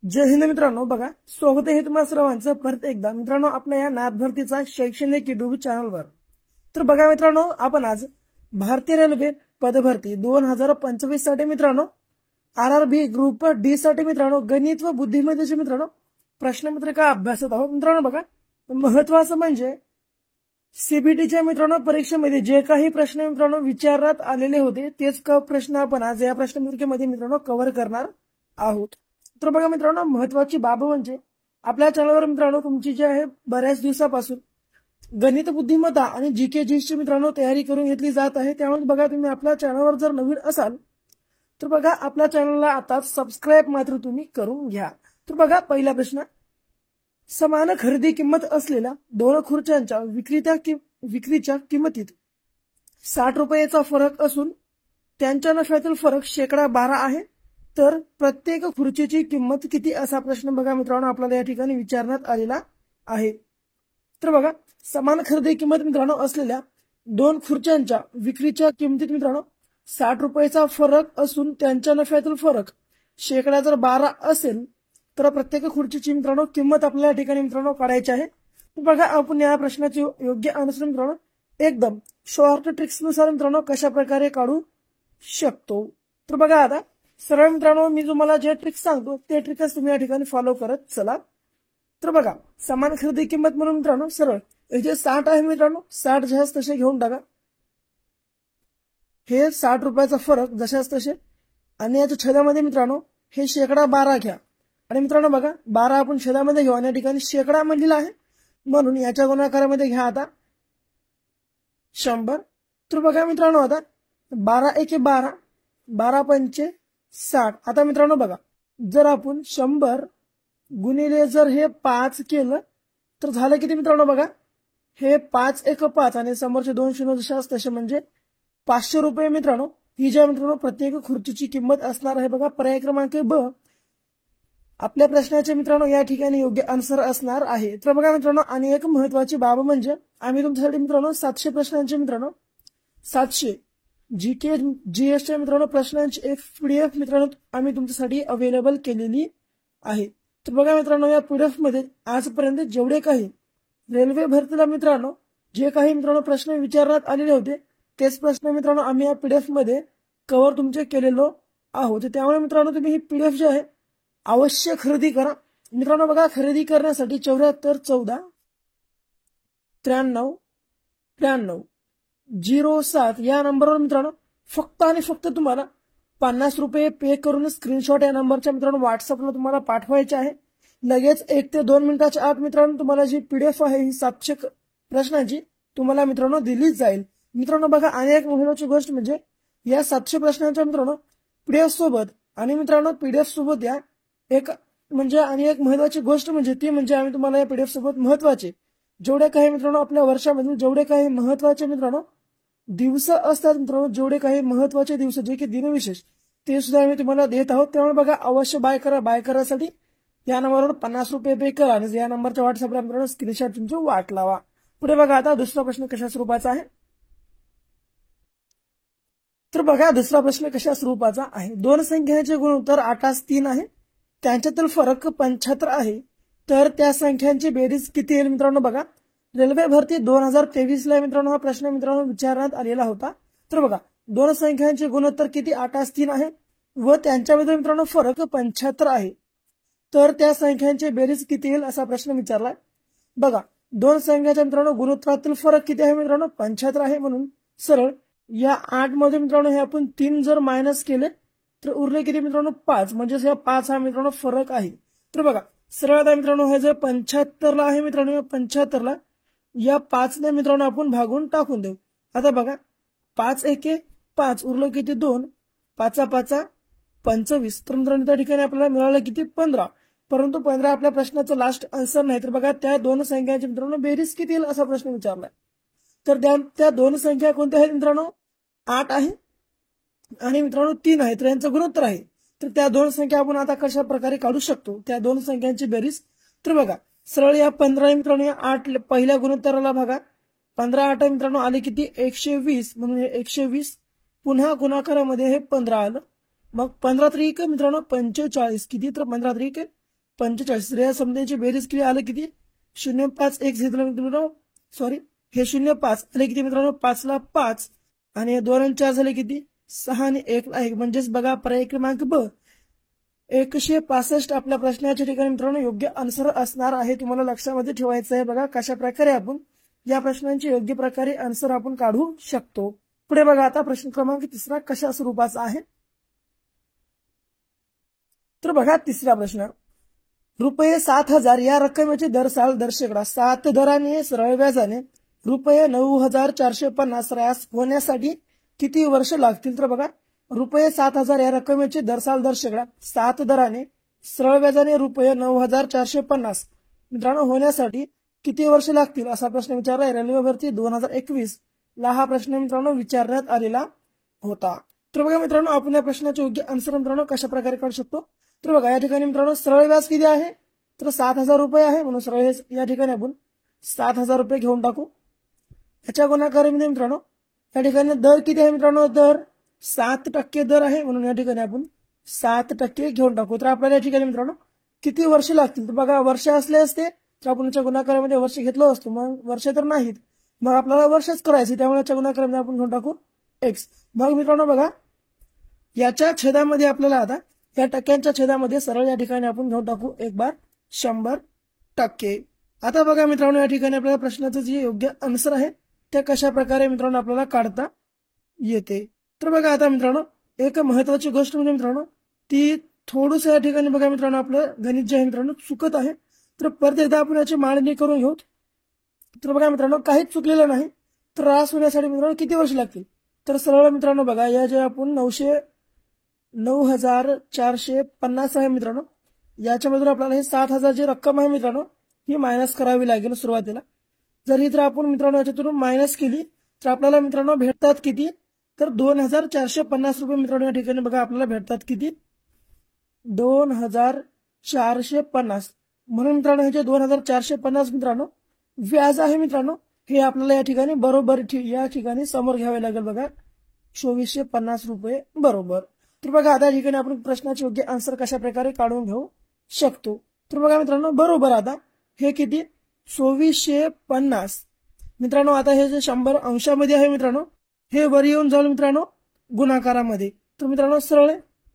जय हिंद मित्रांनो. बघा, स्वागत आहे तुम्हा सर्वांचं परत एकदा मित्रांनो आपल्या या नाथ भरतीचा शैक्षणिक युट्यूब चॅनलवर. तर बघा मित्रांनो, आपण आज भारतीय रेल्वे पदभरती 2025 साठी मित्रांनो RRB ग्रुप डी साठी मित्रांनो गणित व बुद्धिमत्तेचे मित्रांनो प्रश्नपत्रिका अभ्यासत आहोत. मित्रांनो बघा, महत्वाचं म्हणजे सीबीटीच्या मित्रांनो परीक्षेमध्ये जे काही प्रश्न मित्रांनो विचारण्यात आलेले होते तेच प्रश्न आपण आज या प्रश्नपत्रिकेमध्ये मित्रांनो कव्हर करणार आहोत. तर बघा मित्रांनो, महत्वाची बाब म्हणजे आपल्या चॅनलवर मित्रांनो तुमची जी आहे बऱ्याच दिवसापासून गणित बुद्धिमत्ता आणि जीके जीची मित्रांनो तयारी करून घेतली जात आहे. त्यामुळे बघा, तुम्ही आपल्या चॅनलवर जर नवीन असाल तर बघा आपल्या चॅनलला आता सबस्क्राइब मात्र तुम्ही करून घ्या. तर बघा, पहिला प्रश्न, समान खरेदी किंमत असलेल्या दोन खुर्च्यांच्या विक्रीच्या किंमतीत 60 रुपयाचा फरक असून त्यांच्या नफ्यातील फरक 12% आहे, तर प्रत्येक खुर्चीची किंमत किती असा प्रश्न बघा मित्रांनो आपल्याला या ठिकाणी विचारण्यात आलेला आहे. तर बघा, समान खरेदी किंमत मित्रांनो असलेल्या दोन खुर्च्यांच्या विक्रीच्या किंमतीत मित्रांनो 60 रुपयाचा फरक असून त्यांच्या नफ्यातील फरक 12% असेल तर प्रत्येक खुर्चीची मित्रांनो किंमत आपल्याला या ठिकाणी मित्रांनो काढायची आहे. बघा, आपण या प्रश्नाचे योग्य आन्सर मित्रांनो एकदम शॉर्ट ट्रिक्स नुसार मित्रांनो कशा प्रकारे काढू शकतो. तर बघा, आता सरळ मित्रांनो मी तुम्हाला जे ट्रिक्स सांगतो ते ट्रिक्स तुम्ही या ठिकाणी फॉलो करत चला. तर बघा, समान खरेदी किंमत म्हणून मित्रांनो सरळ हे जे 60 आहे मित्रांनो 60 जशास तसे घेऊन टाका. हे 60 रुपयाचा फरक जशास तसे आणि याच्या छेदामध्ये मित्रांनो हे 12% घ्या. आणि मित्रांनो बघा, 12 आपण छेदामध्ये घेऊ आणि या ठिकाणी शेकडा म्हणलेला आहे म्हणून याच्या गुणाकारामध्ये घ्या आता 100. तर बघा मित्रांनो, आता 12 एके 12, 12 पंचे 60. आता मित्रांनो बघा, जर आपण 100 गुणिले जर हे 5 केलं तर झालं किती मित्रांनो बघा, हे 5 एक 5 आणि समोरचे 2 शून्य जशास तसे म्हणजे 500 रुपये मित्रांनो ही ज्या मित्रांनो प्रत्येक खुर्चीची किंमत असणार आहे. बघा, पर्याय क्रमांक ब आपल्या प्रश्नाचे मित्रांनो या ठिकाणी योग्य आन्सर असणार आहे. तर बघा मित्रांनो, आणि एक महत्वाची बाब म्हणजे आम्ही तुमच्यासाठी मित्रांनो 700 प्रश्नांचे मित्रांनो 700 जीके जीएसच्या मित्रांनो प्रश्नांची एक PDF मित्रांनो आम्ही तुमच्यासाठी अवेलेबल केलेली आहे. तर बघा मित्रांनो, या PDF मध्ये आजपर्यंत जेवढे काही रेल्वे भरतीला मित्रांनो जे काही मित्रांनो प्रश्न विचारण्यात आलेले होते तेच प्रश्न मित्रांनो आम्ही या PDF मध्ये कव्हर तुमचे केलेलो आहोत. त्यामुळे मित्रांनो तुम्ही ही PDF जी आहे अवश्य खरेदी करा. मित्रांनो बघा, खरेदी करण्यासाठी 74 14 93 93 07 या नंबरवर मित्रांनो फक्त आणि फक्त तुम्हाला 50 रुपये पे करून स्क्रीनशॉट या नंबरच्या मित्रांनो व्हॉट्सअपला तुम्हाला पाठवायचे आहे. लगेच 1 ते 2 मिनिटाच्या आत मित्रांनो तुम्हाला जी PDF आहे ही 700 प्रश्नांची तुम्हाला मित्रांनो दिली जाईल. मित्रांनो बघा, आणि एक महत्त्वाची गोष्ट म्हणजे या 700 प्रश्नांच्या मित्रांनो PDF सोबत आणि मित्रांनो PDF सोबत या एक म्हणजे आणि एक महत्त्वाची गोष्ट म्हणजे ती म्हणजे आम्ही तुम्हाला या PDF सोबत महत्त्वाचे जेवढे काही मित्रांनो आपल्या वर्षामधील जेवढे काही महत्त्वाचे मित्रांनो दिवस असतात मित्रांनो जेवढे काही महत्त्वाचे दिवस जे की दिनविशेष ते सुद्धा आम्ही तुम्हाला देत आहोत. त्यामुळे बघा, अवश्य बाय करा. बाय करायसाठी या नंबरवर 50 रुपये पे करा आणि या नंबरच्या व्हॉट्सअपला मित्रांनो स्क्रीनशॉट तुमची वाट लावा. पुढे बघा, आता दुसरा प्रश्न कशा स्वरूपाचा आहे. तर बघा, दुसरा प्रश्न कशा स्वरूपाचा आहे. दोन संख्यांचे गुणोत्तर 8:3 आहे, त्यांच्यातील फरक 75 आहे, तर त्या संख्यांची बेरीज किती येईल मित्रांनो. बघा, रेल्वे भरती 2023 ला मित्रांनो हा प्रश्न मित्रांनो विचारण्यात आलेला होता. तर बघा, दोन संख्यांचे गुणोत्तर किती 8:3 आहे व त्यांच्यामध्ये मित्रांनो फरक 75 आहे, तर त्या संख्यांची बेरीज किती येईल असा प्रश्न विचारलाय. बघा, दोन संख्यांच्या मित्रांनो गुणोत्तरातील फरक किती आहे मित्रांनो 75 आहे, म्हणून सरळ या 8 मध्ये मित्रांनो हे आपण 3 जर मायनस केले तर उरले किती मित्रांनो 5, म्हणजे हे 5 हा मित्रांनो फरक आहे. तर बघा, सरळ आता मित्रांनो हे जे 75 ला आहे मित्रांनो या 75 ला या 5 ने मित्रांनो आपण भागून टाकून देऊ. आता बघा, 5 एके 5 उरलं किती 2, 5 5 25. तर मित्रांनो त्या ठिकाणी आपल्याला मिळालं किती 15, परंतु 15 आपल्या प्रश्नाचं लास्ट आन्सर नाही. तर बघा, त्या दोन संख्यांची मित्रांनो बेरीज किती येईल असा प्रश्न विचारलाय. तर त्या दोन संख्या कोणत्या आहेत मित्रांनो 8 आहे आणि मित्रांनो 3 आहे, तर यांचं गुणोत्तर आहे. तर त्या दोन संख्या आपण आता कशा प्रकारे काढू शकतो त्या दोन संख्यांची बेरीज. तर बघा, सरळ या 15 मित्रांनो या 8 पहिल्या गुणोत्तराला बघा 15 8 मित्रांनो आले किती 120, म्हणून हे 120 पुन्हा गुणाकारामध्ये हे 15 आलं. मग 15 त्रिक मित्रांनो 45 किती, तर 15 त्रिक 45. या समतेची बेरीज केली आलं किती 0.5 एक मित्रांनो सॉरी हे 0.5 आले किती मित्रांनो 5 ला 5 आणि 2 आणि 4 झाले किती 6 आणि 1 ला 1 म्हणजेच बघा पर्याय क्रमांक ब 165 आपल्या प्रश्नाच्या ठिकाणी मित्रांनो योग्य आन्सर असणार आहे. तुम्हाला लक्षामध्ये ठेवायचं आहे बघा कशा प्रकारे आपण या प्रश्नांचे योग्य प्रकारे आन्सर आपण काढू शकतो. पुढे बघा आता प्रश्न क्रमांक 3 कशा स्वरूपाचा आहे तर बघा तिसरा प्रश्न रुपये 7,000 या रकमेचे दर साल दर शेकडा 7 दराने सरळ व्याजाने रुपये 9,450 रास होण्यासाठी किती वर्ष लागतील. तर बघा रुपये 7,000 या रकमेचे दर साल दर शेकडा 7 दराने सरळ व्याजाने रुपये 9,450 मित्रांनो होण्यासाठी किती वर्ष लागतील असा प्रश्न विचारला रेल्वे भरती 2021 ला हा प्रश्न मित्रांनो विचारण्यात आलेला होता. तर बघा मित्रांनो आपण या प्रश्नाचे योग्य आन्सर मित्रांनो कशा प्रकारे काढू शकतो. तर बघा या ठिकाणी मित्रांनो सरळ व्याज किती आहे तर 7,000 रुपये आहे म्हणून सरळ या ठिकाणी आपण 7,000 रुपये घेऊन टाकू. याच्या गुणाकारामध्ये मित्रांनो या ठिकाणी दर किती आहे मित्रांनो दर 7% दर आहे म्हणून या ठिकाणी आपण 7% घेऊन टाकू. तर आपल्याला या ठिकाणी मित्रांनो किती वर्ष लागतील तर बघा वर्ष असले असते तर आपण याच्या गुणाकारामध्ये वर्ष घेतलं असतो मग वर्ष तर नाहीत मग आपल्याला वर्षच करायचे त्यामुळे याच्या गुणाकारामध्ये आपण घेऊन टाकू x. मग मित्रांनो बघा याच्या छेदामध्ये आपल्याला आता या टक्क्यांच्या छेदामध्ये सरळ या ठिकाणी आपण घेऊन टाकू 1/100%. आता बघा मित्रांनो या ठिकाणी आपल्याला प्रश्नाचं जे योग्य आन्सर आहे ते कशा प्रकारे मित्रांनो आपल्याला काढता येते. तर बघा आता मित्रांनो एक महत्वाची गोष्ट म्हणजे मित्रांनो ती थोडंसं या ठिकाणी बघा मित्रांनो आपलं गणित जे आहे मित्रांनो चुकत आहे तर परत एकदा आपण याची मांडणी करून घेऊ. तर बघा मित्रांनो काहीच चुकलेलं नाही तर रास होण्यासाठी मित्रांनो किती वर्ष लागतील तर सरळ मित्रांनो बघा या जे आपण 9,450 आहे मित्रांनो याच्यामधून आपल्याला हे 7,000 जी रक्कम आहे मित्रांनो ही मायनस करावी लागेल सुरुवातीला. जर ही तर आपण मित्रांनो याच्यातून मायनस केली तर आपल्याला मित्रांनो भेटतात किती तर 2,450 रुपये मित्रांनो या ठिकाणी बघा आपल्याला भेटतात किती 2,450 म्हणून मित्रांनो हे जे 2,450 मित्रांनो व्याज आहे मित्रांनो हे आपल्याला या ठिकाणी बरोबर या ठिकाणी समोर घ्यावे लागेल बघा 2,450 रुपये बरोबर. तर बघा आता या ठिकाणी आपण प्रश्नाचे योग्य आन्सर कशा प्रकारे काढून घेऊ शकतो. तर बघा मित्रांनो बरोबर आता हे किती 2,450 मित्रांनो आता हे जे 100 अंशामध्ये आहे मित्रांनो हे वर येऊन जाऊन मित्रांनो गुणाकारामध्ये तर मित्रांनो सरळ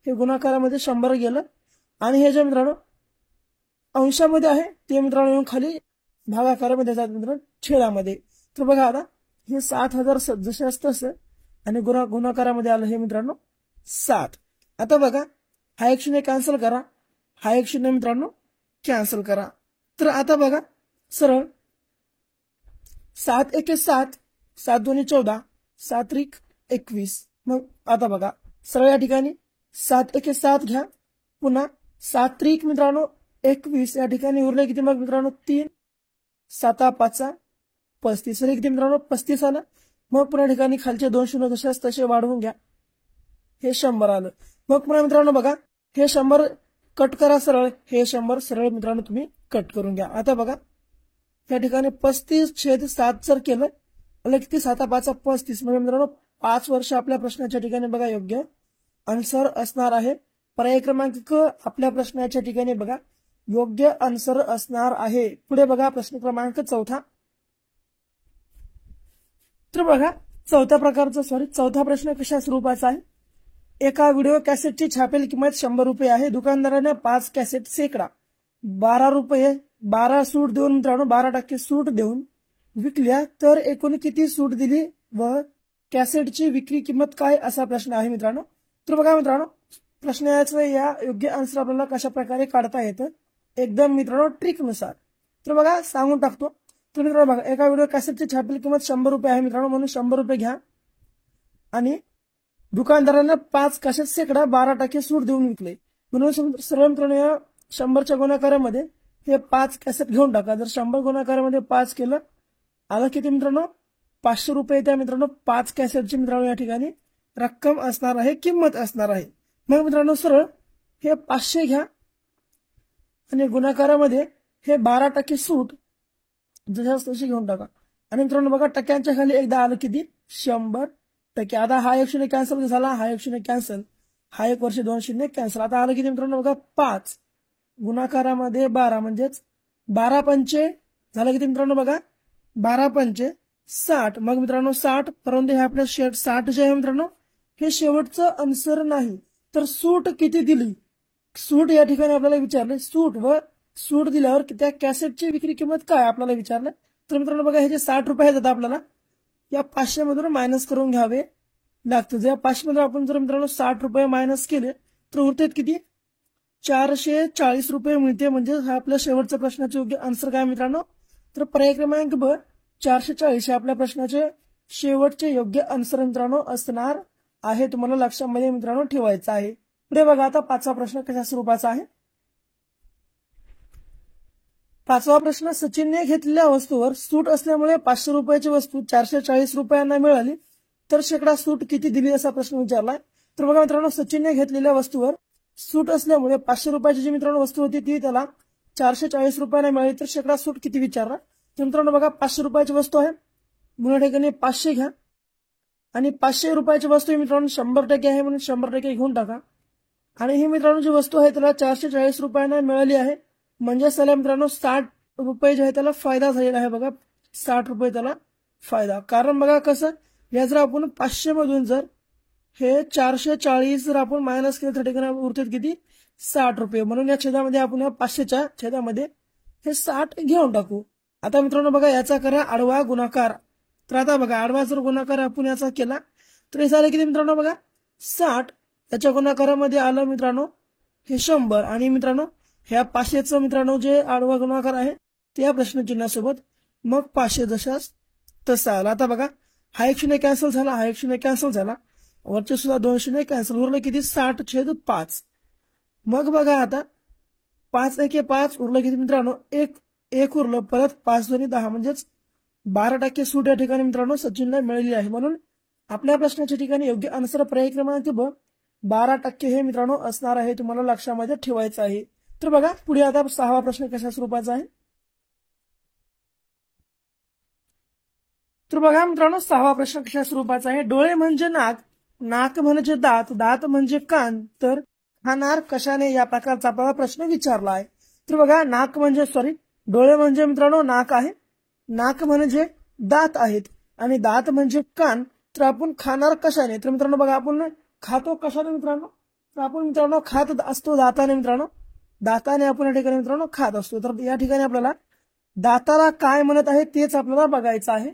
हे गुणाकारामध्ये 100 गेलं आणि हे जे मित्रांनो अंशामध्ये आहे ते मित्रांनो येऊन खाली भागाकारामध्ये जातात मित्रांनो छेदामध्ये. तर बघा आता हे 7,000 जसे असतं तसं आणि गुणाकारामध्ये आलं हे मित्रांनो 7. आता बघा हा 1 0 कॅन्सल करा हा 1 0 मित्रांनो कॅन्सल करा. तर आता बघा सरळ 7 1 7 7 2 14 7 3 21 मग आता बघा सरळ या ठिकाणी 7 1 7 घ्या पुन्हा 7 3 मित्रांनो 21 या ठिकाणी उरले किती मग मित्रांनो 3 7 5 35 किती मित्रांनो 35 आलं. मग पुन्हा ठिकाणी खालचे 2 शून्य जशाच तसे वाढवून घ्या हे 100 आलं. मग पुन्हा मित्रांनो बघा हे 100 कट करा सरळ हे 100 सरळ मित्रांनो तुम्ही कट करून घ्या. आता बघा या ठिकाणी 35/7 जर केलं म्हणजे किती 7 5 35 म्हणजे मित्रांनो 5 वर्ष आपल्या प्रश्नाच्या ठिकाणी बघा योग्य आन्सर असणार आहे. पर्याय क्रमांक आपल्या प्रश्नाच्या ठिकाणी बघा योग्य आन्सर असणार आहे. पुढे बघा प्रश्न क्रमांक 4. तर बघा चौथा प्रश्न कशा स्वरूपाचा आहे. एका व्हिडिओ कॅसेटची छापेल किंमत 100 रुपये आहे. दुकानदाराने 5 कॅसेट शेकडा 12 रुपये 12 सूट देऊन मित्रांनो 12% सूट देऊन विकल्या तर एकूण किती सूट दिली व कॅसेटची विक्री किंमत काय असा प्रश्न आहे मित्रांनो. तर बघा मित्रांनो प्रश्नाचं या योग्य आन्सर आपल्याला कशा प्रकारे काढता येतं एकदम मित्रांनो ट्रिक नुसार. तर बघा सांगून टाकतो. तर मित्रांनो बघा एका व्हिडिओ कॅसेटची छापेल किंमत 100 रुपये आहे मित्रांनो म्हणून 100 रुपये घ्या आणि दुकानदारांना 5 कॅसेट शेकडा 12% सूट देऊन विकले म्हणून सर्व मित्रांनो या 100च्या गुणाकारामध्ये हे 5 कॅसेट घेऊन टाका. जर 100 गुणाकारामध्ये 5 केलं आलं किती मित्रांनो 500 रुपये त्या मित्रांनो 5 कॅसेटची मित्रांनो या ठिकाणी रक्कम असणार आहे किंमत असणार आहे. मग मित्रांनो सरळ हे 500 घ्या आणि गुणाकारामध्ये हे 12% सूट जशाच तशी घेऊन टाका आणि मित्रांनो बघा टक्क्यांच्या खाली एकदा आलं किती 100%. आता हा 1 0 कॅन्सल झाला हा 1 0 कॅन्सल हा 1 वर्ष 2 0 कॅन्सल. आता आलं किती मित्रांनो बघा 5 गुणाकारामध्ये 12 म्हणजेच 12 पंचे झालं किती मित्रांनो बघा 12 पंचे 60. मग मित्रांनो 60 परंतु हे आपल्या 60 जे आहे मित्रांनो हे शेवटचं आन्सर नाही. तर सूट किती दिली, सूट या ठिकाणी आपल्याला विचारले. सूट दिल्यावर त्या कॅसेटची विक्री किंमत काय आपल्याला विचारलं. तर मित्रांनो बघा हे जे 60 रुपये आहेत आपल्याला या 500 मधून मायनस करून घ्यावे लागतं. जर 500 मधून आपण जर मित्रांनो 60 रुपये मायनस केले तर उरतात किती 440 रुपये मिळते. म्हणजे हा आपल्या शेवटच्या प्रश्नाचे योग्य आन्सर काय मित्रांनो. तर पर्याय क्रमांक ब 440 हे आपल्या प्रश्नाचे शेवटचे योग्य आन्सर मित्रांनो असणार आहे. तुम्हाला लक्षामध्ये मित्रांनो ठेवायचं आहे. पुढे बघा आता 5वा प्रश्न कशा स्वरूपाचा आहे. 5वा प्रश्न, सचिनने घेतलेल्या वस्तूवर सूट असल्यामुळे 500 रुपयाची वस्तू 440 रुपयांना मिळाली तर शेकडा सूट किती दिली असा प्रश्न विचारलाय. तर बघा मित्रांनो सचिनने घेतलेल्या वस्तूवर सूट असल्यामुळे 500 रुपयाची जी मित्रांनो वस्तू होती ती त्याला 440 रुपयांना मिळाली तर शेकडा सूट किती विचारला. तर मित्रांनो बघा 500 रुपयाची वस्तू आहे म्हणून ठिकाणी 500 घ्या आणि 500 रुपयाची वस्तू मित्रांनो 100% आहे म्हणून 100% घेऊन टाका. आणि ही मित्रांनो जी वस्तू आहे त्याला 440 रुपयांना मिळाली आहे म्हणजे त्याला मित्रांनो 60 रुपये जे आहे त्याला फायदा झालेला आहे. बघा 60 रुपये त्याला फायदा. कारण बघा कसं या जर आपण 500 मधून जर हे 440 जर आपण मायनस केलं तर ठिकाणी उरतात किती 60 रुपये. म्हणून या छेदामध्ये आपण या 500च्या छेदामध्ये हे 60 घेऊन टाकू. आता मित्रांनो बघा याचा करा आडवा गुणाकार. तर आता बघा आडवा जर गुणाकार आपण याचा केला तर हे झालं किती मित्रांनो बघा 60. त्याच्या गुणाकारामध्ये आलं मित्रांनो हे 100 आणि मित्रांनो ह्या 500चं मित्रांनो जे आडवा गुणाकार आहे ते या प्रश्नचिन्हासोबत मग 500 जशाच तसा आला. आता बघा हा 1 शून्य कॅन्सल झाला, हा 1 शून्य कॅन्सल झाला, वरचे सुद्धा 2 शून्य कॅन्सल, उरलं किती 60/5. मग बघा आता 5 1 5 उरलं किती मित्रांनो एक उरलं, परत 5 2 10 म्हणजेच 12% सूट या ठिकाणी मित्रांनो सचिनला मिळाली आहे. म्हणून आपल्या प्रश्नाच्या ठिकाणी योग्य आन्सर पर्याय क्रमांक ब 12% हे मित्रांनो असणार आहे. तुम्हाला लक्षामध्ये ठेवायचं आहे. तर बघा पुढे आता 6वा प्रश्न कशा स्वरूपाचा आहे. तर बघा मित्रांनो 6वा प्रश्न कशा स्वरूपाचा आहे. डोळे म्हणजे नाक, नाक म्हणजे दात, दात म्हणजे कान, तर खाणार कशाने या प्रकारचा आपल्याला प्रश्न विचारला आहे. तर बघा नाक म्हणजे डोळे म्हणजे मित्रांनो नाक आहे, नाक म्हणजे दात आहेत आणि दात म्हणजे कान, तर आपण खाणार कशाने. तर मित्रांनो बघा आपण खातो कशाने मित्रांनो. तर आपण मित्रांनो खात असतो दाताने मित्रांनो, दाताने आपण या ठिकाणी मित्रांनो खात असतो. तर या ठिकाणी आपल्याला दाताला काय म्हणत आहे तेच आपल्याला बघायचं आहे.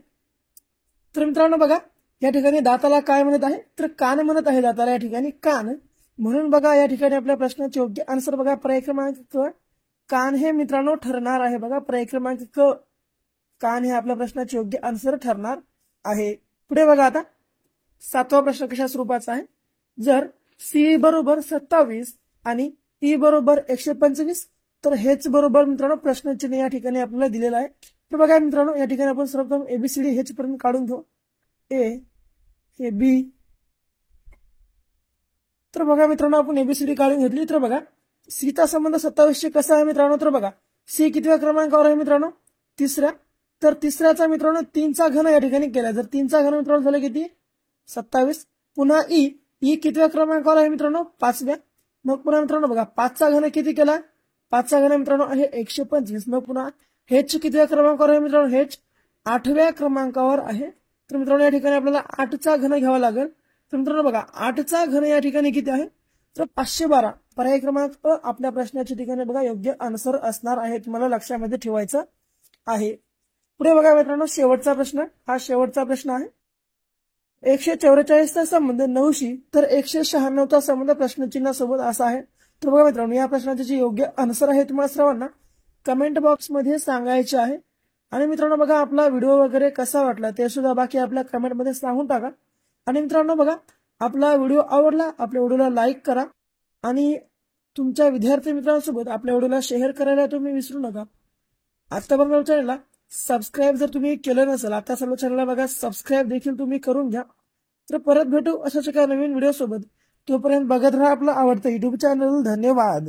तर मित्रांनो बघा या ठिकाणी दाताला काय म्हणत आहे तर कान म्हणत आहे दाताला या ठिकाणी कान. म्हणून बघा या ठिकाणी आपल्या प्रश्नाचे योग्य आन्सर बघा पर्याय क्रमांक क कान हे मित्रांनो ठरणार आहे. बघा पर्याय क्रमांक क कान हे आपल्या प्रश्नाचे योग्य आन्सर ठरणार आहे. पुढे बघा आता 7वा प्रश्न कशा स्वरूपाचा आहे. जर सी बरोबर 27 आणि टी बरोबर 125 तर हेच बरोबर मित्रांनो प्रश्नचिन्ह या ठिकाणी आपल्याला दिलेलं आहे. तर बघा मित्रांनो या ठिकाणी आपण सर्वप्रथम एबीसीडी हेच पर्यंत काढून घेऊ. ए हे बी. तर बघा मित्रांनो आपण एबीसीडी काढून घेतली. तर बघा सीचा संबंध 27 कसा आहे मित्रांनो. तर बघा सी कितव्या क्रमांकावर आहे मित्रांनो 3ऱ्या. तर 3ऱ्याचा मित्रांनो 3चा घन या ठिकाणी केला. जर 3चा घन मित्रांनो झालं किती 27. पुन्हा ई कितव्या क्रमांकावर आहे मित्रांनो 5व्या. मग पुन्हा मित्रांनो बघा 5चा घन किती केला 5चा घन मित्रांनो आहे 125. मग पुन्हा हेच कितव्या क्रमांकावर आहे मित्रांनो हेच 8व्या क्रमांकावर आहे. तर मित्रांनो या ठिकाणी आपल्याला 8चा घन घ्यावा लागेल. तर मित्रांनो बघा 8चा घन या ठिकाणी किती आहे तर 512. पर्याय क्रमांक आपल्या प्रश्नाच्या ठिकाणी बघा योग्य आन्सर असणार आहे. तुम्हाला लक्षामध्ये ठेवायचं आहे. पुढे बघा मित्रांनो शेवटचा प्रश्न, हा शेवटचा प्रश्न आहे. 144चा संबंध 9शी तर 196चा संबंध प्रश्नचिन्हासोबत असा आहे. तर बघा मित्रांनो या प्रश्नाचे जे योग्य आन्सर आहे तुम्हाला सर्वांना कमेंट बॉक्स मध्ये सांगायचे आहे. आणि मित्रांनो बघा आपला व्हिडिओ वगैरे कसा वाटला ते सुद्धा बाकी आपल्या कमेंट मध्ये सांगून टाका. आणि मित्रांनो बघा आपला व्हिडिओ आवडला आपल्या व्हिडिओला लाईक करा आणि तुमच्या विद्यार्थी मित्रांसोबत आपल्या व्हिडिओला शेअर करायला तुम्ही विसरू नका. आतापर्यंत चॅनलला सबस्क्राईब जर तुम्ही केलं नसेल आता सर्व चॅनलला बघा सबस्क्राईब देखील तुम्ही करून घ्या. तर परत भेटू अशाच एका नवीन व्हिडिओ सोबत. तोपर्यंत बघत राहा आपलं आवडतं युट्यूब चॅनल. धन्यवाद.